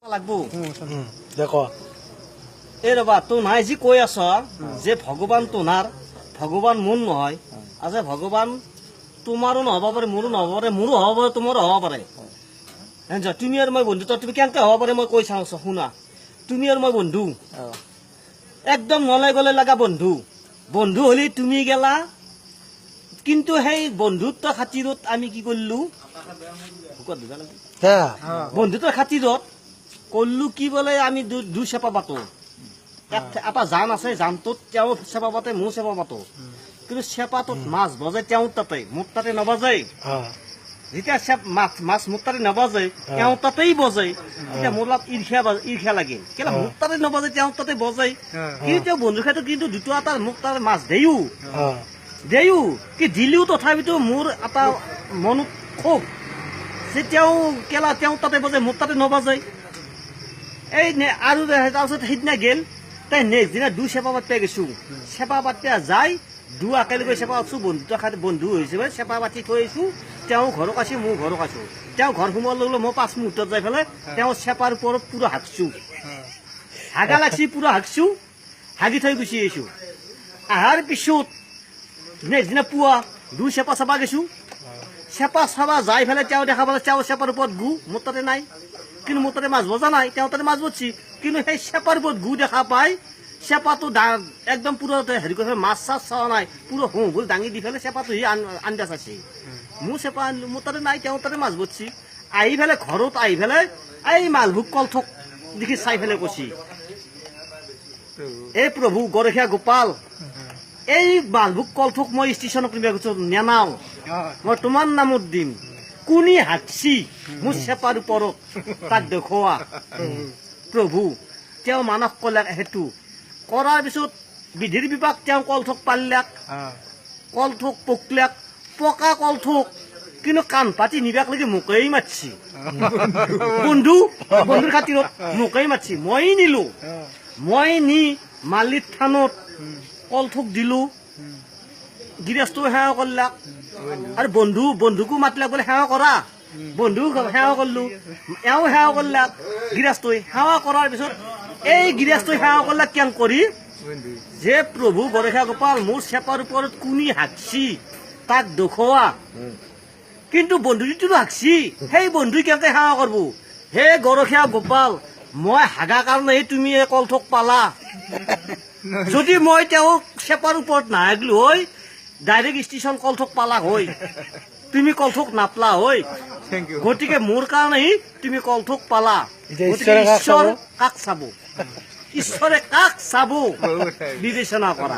লাগবো দেখো এই ৰবা তো নাই যি কৈ আছ যে ভগৱান তোনাৰ ভগৱান মোৰ নহয় আছে ভগৱান তোমাৰো নহব পাৰে মোৰো নহব পাৰে মোৰো হ'ব পাৰে তোমাৰো হ'ব পাৰে তুমি আৰু মই বন্ধু তুমি কেনেকে হ'ব পাৰে মই কৈ চাওঁ শুনা তুমি আৰু মই বন্ধু একদম নলাই গলে লগা বন্ধু বন্ধু হলি তুমি গেলা কিন্তু সেই বন্ধুত্ব খাতিৰত আমি কি কৰিলো বন্ধুত্বৰ খাতিৰত কল্লু কি বলে আমি দু চেপা পাতো এটা জান আছে জানটোত তেওঁ চেপা পাতে মোৰ চেপা পাতো কিন্তু চেপাটোত মাছ বজাই তেওঁ তাতে মোৰ তাতে নবজাই যেতিয়া মাছ মোৰ তাতে নবজাই তেওঁ তাতেই বজাই এতিয়া মোৰ লাভ ঈৰ্ষা লাগে কেলে মোৰ তাতে নবজাই তেওঁ তাতে বজাই কিন্তু তেওঁ বন্ধুৰ ক্ষেত্ৰত কিন্তু দুটা এটা মোক তাৰ মাছ দেও কি দিলেও তথাপিতো মোৰ এটা মনত ক্ষোভ যে তেওঁ কেলা তেওঁ তাতে বজাই মোৰ তাতে নবজাই এই আৰু তাৰপিছত সেইদিনা গেল তাই নেক্সট দিনা দু চেপা পাতিব গৈছো চেপা পাতিব যাই দু একেলগে চেপা পাতিছো বন্ধু হিচাপে চেপা পাতি থৈ আহিছো তেওঁ ঘৰক আছো মোৰ ঘৰক আছো তেওঁ ঘৰ সোমোৱাৰ লগে মই 5 মুহূৰ্তত যাই পেলাই তেওঁ চেপাৰ ওপৰত পুৰা হাগছো হাগা লাগছি পুৰা হাগছো হাগি থৈ গুচি আহিছো আহাৰ পিছত নেক্সট দিনা পুৱা দু চেপা চাবা গৈছো চেপা চাবা যাই পেলাই তেওঁ দেখা পালে তেওঁ চেপাৰ ওপৰত গু মোৰ তাতে নাই কিন্তু মোৰ তাতে মাছ বজা নাই তেওঁ তাতে মাছ বজছি কিন্তু সেই চেপাৰ ওপৰত গু দেখা পাই চেপাটো একদম পুৰো হেৰি কৰি মাছ চাছ চোৱা নাই পুৰো হুঁগুল দাঙি দি পেলাই চেপাটো সি আঞ্জা চাইছে মোৰ চেপা আনিলো মোৰ তাতে নাই তেওঁ তাতে মাছ বজছি আহি পেলাই ঘৰত আহি পেলাই এই মালভোগ কলথক দেখি চাই পেলাই কৈছি এই প্ৰভু গৰখীয়া গোপাল এই মালভোগ কলথক মই ষ্টেচনত নেনাও মই তোমাৰ নামত দিম কোনি হাকছি মোৰ চেপাৰ ওপৰত তাক দেখুওৱা প্ৰভু তেওঁ মানস কলাক হেতু কৰাৰ পিছত বিধিৰ বিভাগ তেওঁ কলথক পাল্লাক কলথক পকলাক পকা কলথক কিন্তু কাণ পাতি নিবাক লাগি মোকেই মাতছি বন্ধুৰ খাতিৰত মোকেই মাতছি মই নিলো মই নি মালিত থানত কলথক দিলো গৃহস্থ সেৱা কৰলাক আৰু বন্ধুকো মাতিলাক বোলে সেৱা কৰা বন্ধু সেৱা কৰলো এওঁ সেৱা কৰলাক গৃহস্থই সেৱা কৰাৰ পিছত এই গৃহস্থই সেৱা কৰলাক কেন কৰি যে প্ৰভু গৰখীয়া গোপাল মোৰ চেপাৰ ওপৰত কোনি হাকছি তাক দেখুওৱা কিন্তু বন্ধুটো হাকছি সেই বন্ধুই কেনেকে সেৱা কৰব হে গৰখীয়া গোপাল মই হাগা কাৰণে তুমি এই কলথক পালা যদি মই তেওঁক চেপাৰ ওপৰত নাহাগলো হয় ডাইৰেক্ট ষ্টেচন কলথক পালা হয় তুমি কলথক নাপলা হয় গতিকে মোৰ কাৰণে তুমি কলথক পালা ঈশ্বৰ কাক চাব ঈশ্বৰে কাক চাব বিবেচনা কৰা